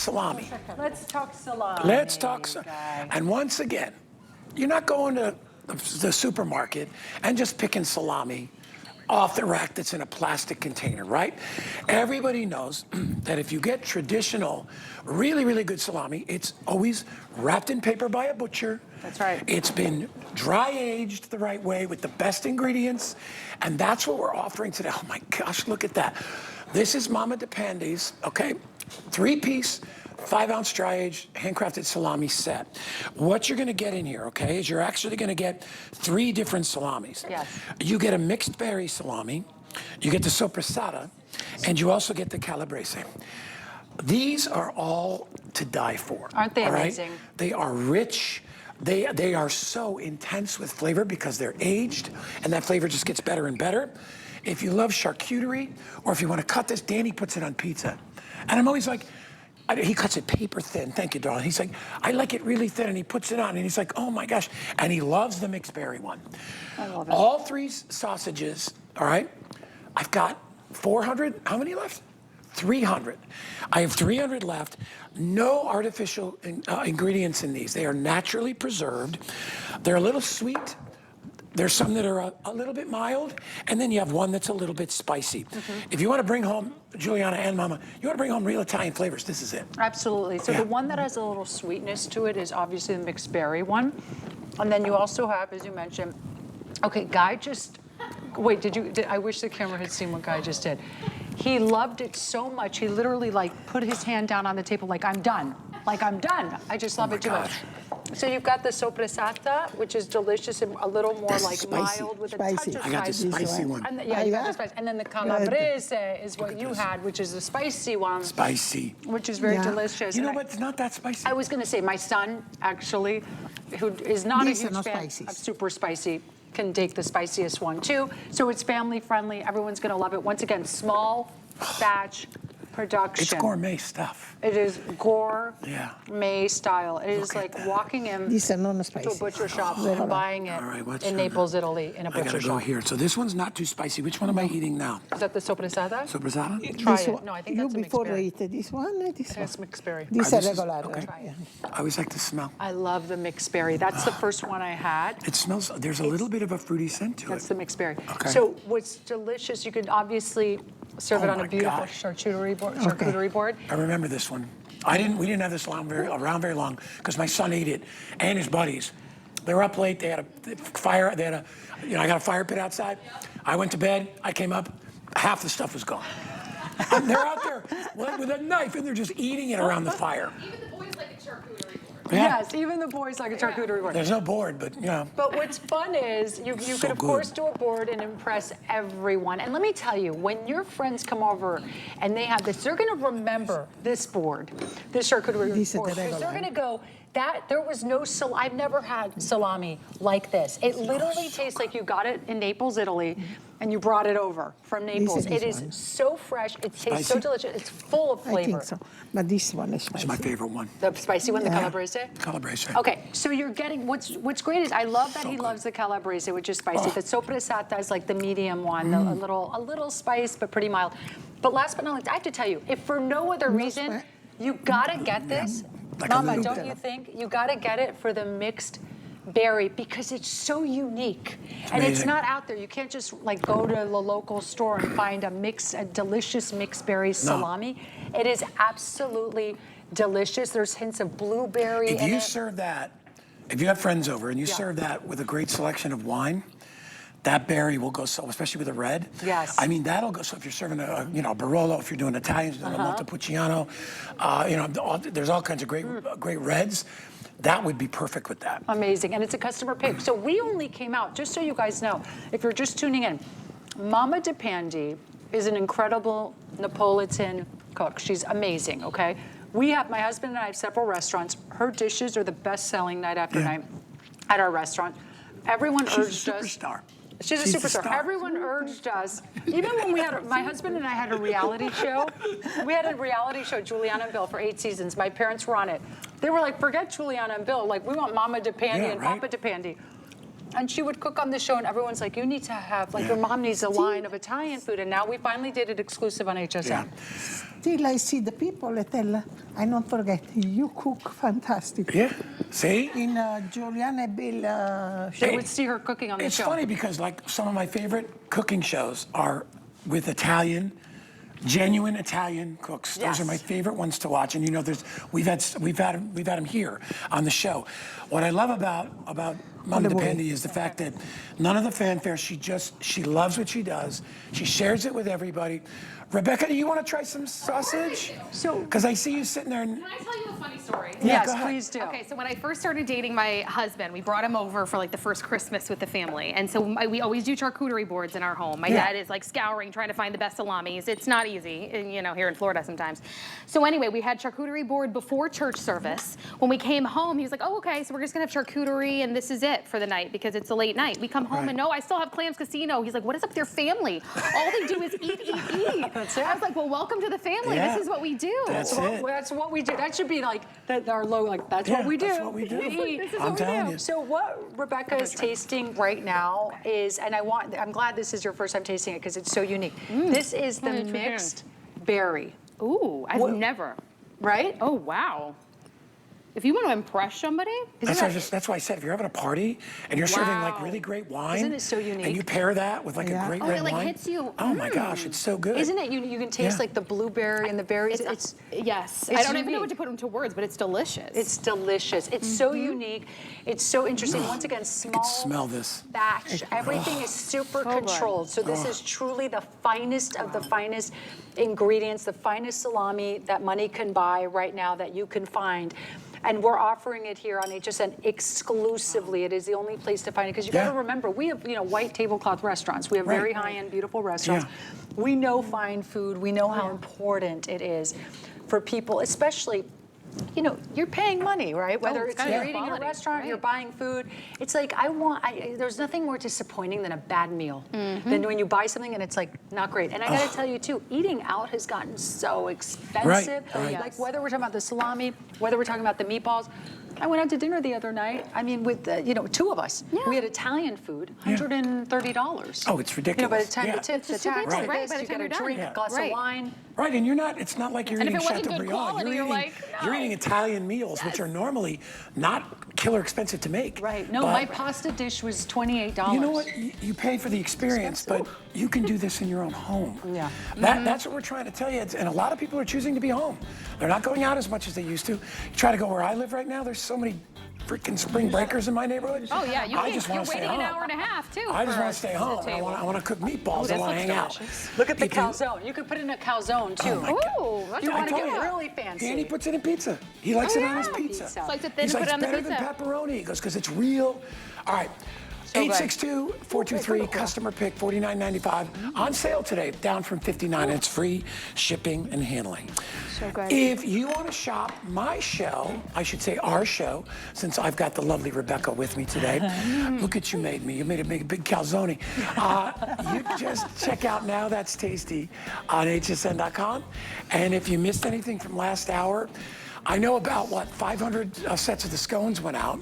salami. Let's talk salami. Let's talk guys. And once again, you're not going to the supermarket and just picking salami off the rack that's in a plastic container, right? Everybody knows that if you get traditional, really, really good salami, it's always wrapped in paper by a butcher. That's right. It's been dry aged the right way with the best ingredients, and that's what we're offering today. Oh my gosh, look at that. This is Mama DePandi's, okay? 3-piece, 5-ounce dry-aged, handcrafted salami set. What you're gonna get in here, okay, is you're actually gonna get 3 different salamis. Yes. You get a mixed berry salami, you get the Soppresatta, and you also get the Calabrese. These are all to die for. Aren't they all right? amazing? They are rich. They are so intense with flavor because they're aged, and that flavor just gets better and better. If you love charcuterie, or if you want to cut this, Danny puts it on pizza. And I'm always like, he cuts it paper thin. Thank you, darling. He's like, I like it really thin, and he puts it on, and he's like, oh my gosh. And he loves the mixed berry one. I love it. All 3 sausages, all right? I've got 400, how many left? 300. I have 300 left. No artificial ingredients in these. They are naturally preserved. They're a little sweet. There's some that are a little bit mild, and then you have one that's a little bit spicy. If you want to bring home, Juliana and Mama, you want to bring home real Italian flavors, this is it. Absolutely. So the one that has a little sweetness to it is obviously the mixed berry one. And then you also have, as you mentioned, okay, Guy just, wait, I wish the camera had seen what Guy just did. He loved it so much, he literally like put his hand down on the table like, I'm done. Like, I'm done. I just love it too much. So you've got the Soppresatta, which is delicious and a little more like spicy. mild with a touch of spice. I got the spicy one. And you got the spice. And then the Calabrese is what you had, which is the spicy one. Spicy. Which is very delicious. You know what? It's not that spicy. I was going to say, my son, actually, who is not a huge fan of super spicy, can take the spiciest one too. So it's family friendly. Everyone's going to love it. Once again, small batch production. It's gourmet stuff. It is gourmet style. It is like walking in to a butcher shop and buying it in Naples, Italy, in a butcher shop. I gotta go here. So this one's not too spicy. Which one am I eating now? Is that the Soppresatta? Soppresatta? Try it. No, I think that's a mixed before berry. eat this one, this one. That's mixed berry. This is regular. Okay. Try it. I always like to smell. I love the mixed berry. That's the first one I had. It smells, there's a little bit of a fruity scent to it. That's the mixed berry. Okay. So what's delicious, you could obviously serve it on a beautiful charcuterie board. I remember this one. We didn't have this around very long because my son ate it and his buddies. They were up late. They had a fire. I got a fire pit outside. I went to bed. I came up. Half the stuff was gone. And they're out there with a knife and they're just eating it around the fire. Even the boys like a charcuterie board. Yeah. Yes, even the boys like a charcuterie board. There's no board, but you know. But what's fun is you could of course do a board and impress everyone. And let me tell you, when your friends come over and they have this, they're going to remember this board, this charcuterie board. Because they're going to go, there was no I've never had salami like this. It literally tastes like you got it in Naples, Italy, and you brought it over from Naples. It is so fresh. It tastes so delicious. It's full of flavor. I think so. But this one is spicy. It's my favorite one. The spicy one, the Calabrese? Calabrese. Okay, so you're getting, what's great is I love that he loves the Calabrese, which is spicy. The Soppresatta is like the medium one, a little spice, but pretty mild. But last but not least, I have to tell you, if for no other reason, you gotta get this. Like Mama, don't you think? You gotta get it for the mixed berry because it's so unique. And it's not out there. You can't just like go to the local store and find a delicious mixed berry salami. No. It is absolutely delicious. There's hints of blueberry in it. If you serve that, if you have friends over and you serve that with a great selection of wine, that berry will go so, especially with a red. Yes. I mean, that'll go, so if you're serving a Barolo, if you're doing Italians, a Montepulciano, there's all kinds of great reds. That would be perfect with that. Amazing, and it's a customer pick. So we only came out, just so you guys know, if you're just tuning in, Mama DePandi is an incredible Neapolitan cook. She's amazing, okay? My husband and I have several restaurants. Her dishes are the best-selling night after night at our restaurant. Everyone urged us. She's a superstar. Everyone urged us, even when my husband and I had a reality show. We had a reality show, Juliana and Bill, for 8 seasons. My parents were on it. They were like, forget Juliana and Bill. Like, we want Mama DePandi and Papa DePandi. And she would cook on the show, and everyone's like, you need to have, like, your mom needs a line of Italian food. And now we finally did it exclusive on HSN. Yeah. Still, I see the people, I tell, I don't forget, you cook fantastic. Yeah. See? In Juliana and Bill show. They would see her cooking on the It's show. funny because like some of my favorite cooking shows are with Italian, genuine Italian cooks. Those are my Yes. favorite ones to watch. And you know, we've had them here on the show. What I love about Mama DePandi is the fact that none of the fanfare. She loves what she does. She shares it with everybody. Rebecca, do you want to try some sausage? So- because I see you sitting there. And, Can I tell you a funny story? Yes, go ahead. please do. Okay, so when I first started dating my husband, we brought him over for like the first Christmas with the family. And so we always do charcuterie boards in our home. My Yeah. dad is like scouring, trying to find the best salamis. It's not easy, you know, here in Florida sometimes. So anyway, we had charcuterie board before church service. When we came home, he was like, oh, okay, so we're just gonna have charcuterie and this is it for the night because it's a late night. We come home Right. and no, I still have Clams Casino. He's like, what is up with your family? All they do is eat, eat, eat. That's it. I was like, well, welcome to the family. Yeah. This is what we do. That's Well, it. that's what we do. That should be like our logo. Like that's Yeah, what we do. that's what we do. eat. This is I'm what we telling do. you. So what Rebecca is tasting right now is, and I'm glad this is your first time tasting it because it's so unique. This is the it's mixed berry, Ooh, I've never. right? Oh, wow. If you want to impress somebody, That's why I said if you're having a party and you're serving like Wow. really great wine, Isn't it so unique? and you pair that with like a Yeah. great Oh, red it, like, wine, hits you. oh my gosh, it's so good. Isn't it? You can taste Yeah. like the blueberry and the berries. It's yes. It's I don't even know unique. what to put into words, but it's delicious. delicious. It's so unique. It's so interesting. Once again, small smell this. batch. Everything is super good. controlled. So this is truly the finest of the finest ingredients, the finest salami that money can buy right now that you can find. And we're offering it here on HSN exclusively. It is the only place to find it because you got to Yeah. remember we have white tablecloth restaurants. We have Right. very high-end, beautiful restaurants. We know fine food. We know how important it is for people, especially. You're paying money, right? Whether it's it's gotta you're be eating in a quality, restaurant, you're right. buying food. It's like there's nothing more disappointing than a bad meal than when you buy something and it's like not great. And I got to tell you too, eating out has gotten so expensive. Right. Like whether we're talking about the salami, whether we're talking about the meatballs. I went out to dinner the other night. I mean, with two of us, we had Italian food, $130. Oh, it's ridiculous. By the time Yeah. the tips, the It's too tax, ridiculous, the right, this, by the you time get a you're done. drink, Yeah. a glass Right. of wine. Right, and it's not like you're And if eating it wasn't good Chateaubriand. quality, You're you're eating, like, no. you're eating Italian meals, which are normally not killer expensive to make. Right. No, But my pasta dish was $28. you know what? You pay for the experience, but you can do this in your own home. Yeah. That's what we're trying to tell you. And a lot of people are choosing to be home. They're not going out as much as they used to. You try to go where I live right now, there's so many freaking spring breakers in my neighborhood. Oh, yeah. I just You're want to stay waiting an home. hour and a half, too. I just for want to stay a home. I table. want to cook meatballs. I this want to looks hang out. delicious. Look at the If you- calzone. You could put in a calzone too. my God. Ooh, that's You I want to told get you. really fancy. Danny puts it in pizza. He likes Oh, it on his yeah. pizza. Pizza. Slice it thin He's and like, put it on the it's pizza. better than pepperoni. He goes, because it's real. All right. good. 862-423, customer pick, $49.95. On sale today, down from $59, and it's free shipping and handling. So good. If you want to shop my show, I should say our show, since I've got the lovely Rebecca with me today. Look at you made me. You made a big calzone. You just check out Now That's Tasty on hsn.com. And if you missed anything from last hour, I know about, 500 sets of the scones went out.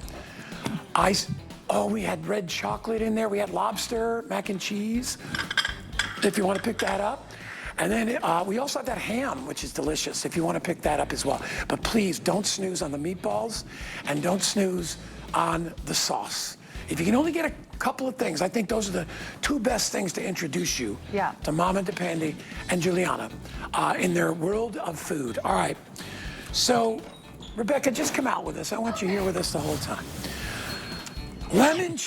We had red chocolate in there. We had lobster, mac and cheese, if you want to pick that up. And then we also have that ham, which is delicious, if you want to pick that up as well. But please, don't snooze on the meatballs and don't snooze on the sauce. If you can only get a couple of things, I think those are the two best things to introduce you to Mama DePandi and Juliana in their world of food. All right. So, Rebecca, just come out with us. I want you here with us the whole time. Lemon